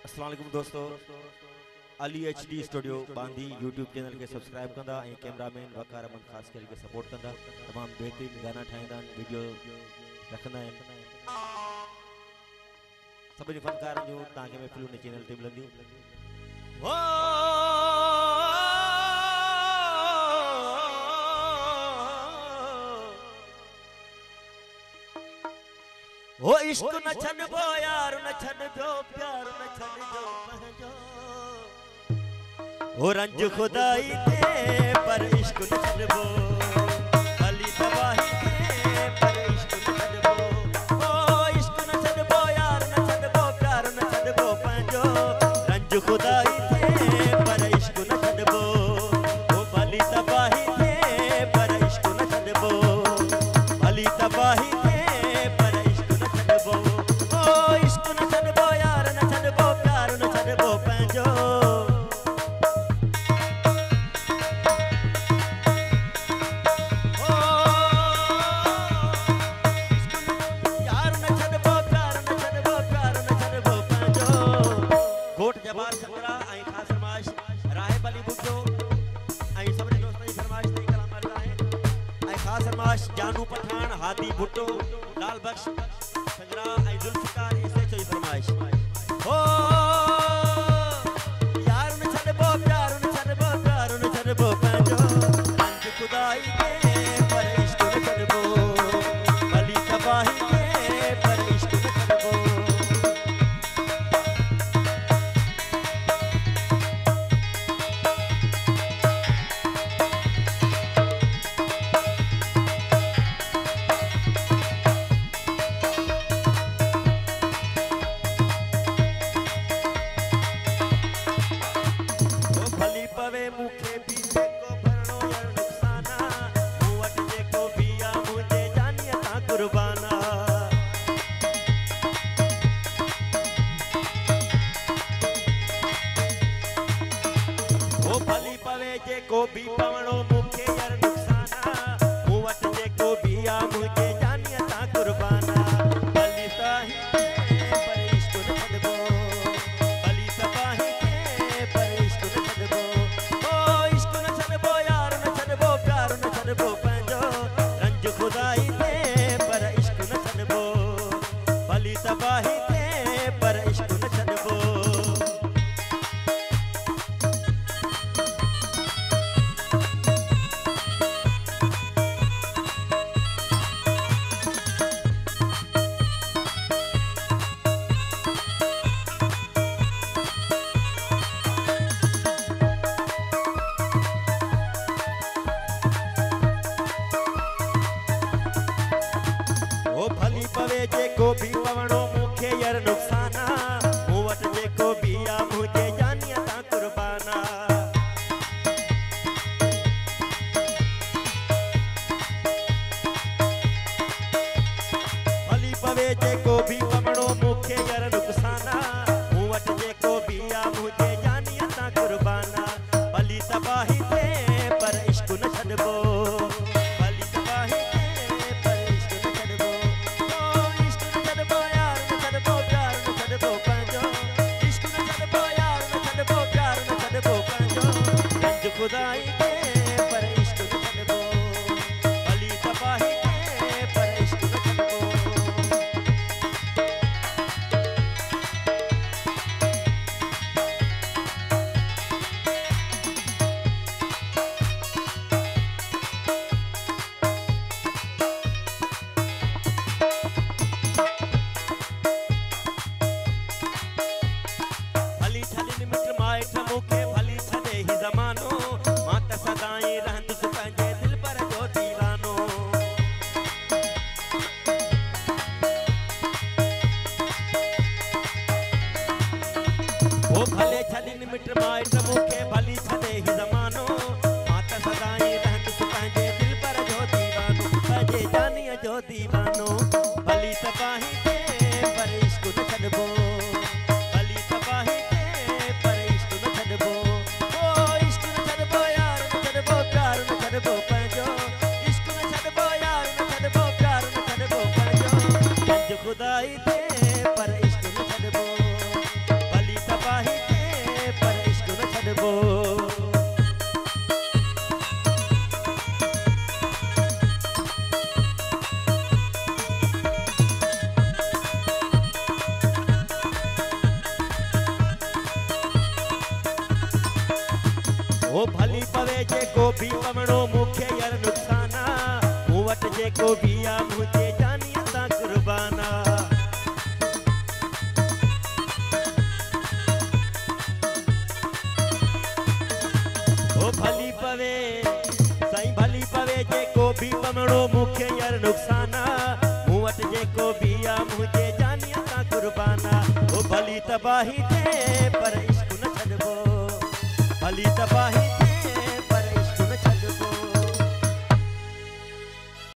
अस्सलाम वालेकुम दोस्तों, अली HD स्टूडियो बांदी यूट्यूब चैनल के सब्सक्राइब कंदा ऐं कैमरामैन वकार अमन खास खेल के सपोर्ट कंदा। तमाम बेहतरीन गाना ठाहींदा आहिनि, वीडियो रखंदा आहिनि। सभिनी फनकारनि जूं तव्हांखे महफ़िलूं हिन चैनल ते मिलंदियूं। ओ इश्क न छॾबो यार न छॾबो प्यार न छॾबो पंहिंजो, ओ रंज खुदाई ते पर इश्क न छॾबो, भली तबाही ते पर इश्क न छॾबो। ओ इश्क न छॾबो यार न छॾबो प्यार न छॾबो पंहिंजो, रंज खुदाई ते पर इश्क न छॾबो, ओ भली तबाही ते पर इश्क न छॾबो, भली तबाही ते जानू पठान हादी भुट्टो लाल बख्श संगरा ऐं जुल्फकार इसे चई फरमाइश। हो यार न छॾबो प्यार न छॾबो प्यार न छॾबो पंहिंजो, रंज खुदाई ते पर इश्क न छॾबो, भली तबाही ते पर इश्क न छॾबो। जेको भी पवणो मुखे यार नुकसाना, मूं वटि जेको भी आ मुझे जानिया ता कुर्बाना, भली ताही ते पर इश्क न छॾबो, भली तबाही ते पर इश्क न छॾबो। ओ इश्क न छॾबो यार न छॾबो प्यार न छॾबो पंहिंजो, रंज खुदाई ते पर इश्क न छॾबो, भली तबाही ते पर इश्क न छॾबो। भली पवे जेको भी पवणो मुखे यार नुकसाना, मूं वटि जेको भी आ मुझे जानिया ता कुर्बाना। भली पवे जेको भी पवणो मुखे यार नुकसाना, मूं वटि जेको भी आ मुझे जानिया ता कुर्बाना, भली तबाही ते पर इश्क न छॾबो, भली तबाही ते पर इश्क न छॾबो। खुदाई ते पर इश्क न छॾबो, भली तबाही ते पर इश्क न छॾबो। भली छॾनि मिट माइट मुखे भली छॾे ही ज़मानो, मां त सदाई रहंदुसि पंहिंजे दिल पर जो दीवानो। ओ भले छॾनि मिट माइट मुखे भली छॾे ही ज़मानो, मां त सदाई रहंदुसि पंहिंजे दिल पर जो दीवानो, पंहिंजे जानीअ जो दीवानो, भली तबाही ते पर इश्क न छॾबो, भली तबाही ते पर इश्क न छॾबो। ओ इश्क न छॾबो यार न छॾबो प्यार न छॾबो पंहिंजो, इश्क न छॾबो यार न छॾबो प्यार न छॾबो पंहिंजो, रंज खुदाई ते पर इश्क न छॾबो, भली ओ भली पवे जेको भी पवणो मूंखे यार नुक़साना मूं वटि जेको भी आ मुझे जानिया ता कुर्बाना ओ भली पवे साईं भली पवे जेको भी पवणो मूंखे यार नुक़साना मूं वटि जेको भी आ मुझे जानिया ता कुर्बाना ओ भली तबाही थे पर इश्क न छॾबो भली तबाही